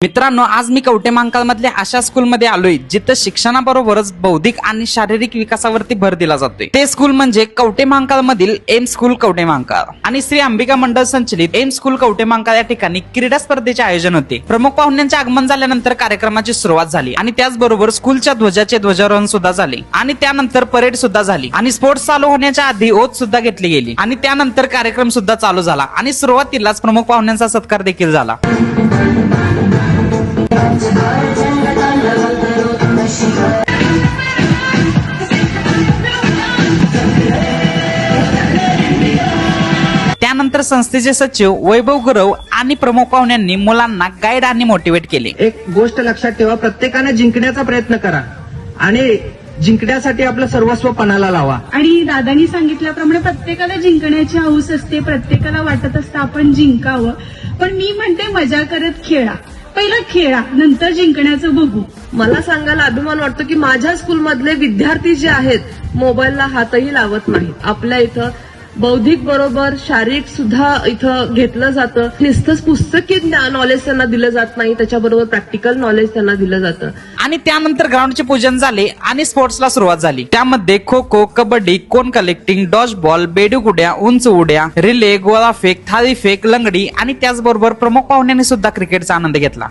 मित्रांनो, आज मी कवठेमहांकाळ मधल्या अशा स्कूलमध्ये आलोय जिथं शिक्षणाबरोबरच बौद्धिक आणि शारीरिक विकासावरती भर दिला जातोय। ते स्कूल म्हणजे कवठेमहांकाळ मधील एम स्कूल कवठेमहांकाळ आणि श्री अंबिका मंडळ संचलित एम स्कूल कवठेमहांकाळ या ठिकाणी क्रीडा स्पर्धेचे आयोजन होते। प्रमुख पाहुण्यांचे आगमन झाल्यानंतर कार्यक्रमाची सुरुवात झाली आणि त्याचबरोबर स्कूलच्या ध्वजाचे ध्वजारोहण सुद्धा झाले आणि त्यानंतर परेड सुद्धा झाली आणि स्पोर्ट्स चालू होण्याच्या आधी ओथ सुद्धा घेतली गेली आणि त्यानंतर कार्यक्रम सुद्धा चालू झाला आणि सुरुवातीलाच प्रमुख पाहुण्यांचा सत्कार देखील झाला। त्यानंतर संस्थेचे सचिव वैभव गुरव आणि प्रमुख पाहुण्यांनी मुलांना गाईड आणि मोटिवेट केले। एक गोष्ट लक्षात ठेवा, प्रत्येकाने जिंकण्याचा प्रयत्न करा आणि जिंकण्यासाठी आपलं सर्वस्व पणाला लावा। आणि दादानी सांगितल्याप्रमाणे प्रत्येकाला जिंकण्याची हौस असते, प्रत्येकाला वाटत असतं आपण जिंकावं, पण मी म्हणते मजा करत खेळा, पहिलं खेळा नंतर जिंकण्याचं बघू। मला सांगायला अभिमान वाटतो की माझ्या स्कूलमधले विद्यार्थी जे आहेत मोबाईलला हातही लावत नाहीत। आपल्या इथं बौद्धिक बरोबर शारीरिक सुद्धा इथं घेतलं जातं। नुसतंच पुस्तकी नॉलेज त्यांना दिलं जात नाही, त्याच्याबरोबर प्रॅक्टिकल नॉलेज त्यांना दिलं जातं। आणि त्यानंतर ग्राउंडचे पूजन झाले आणि स्पोर्ट्सला सुरुवात झाली। त्यामध्ये खो खो, कबड्डी, कोन कलेक्टिंग, डॉज बॉल, बेडू गुड्या, उंच उड्या, रिले, गोळाफेक, थाळीफेक, लंगडी आणि त्याचबरोबर प्रमुख पाहुण्यांनी सुद्धा क्रिकेटचा आनंद घेतला।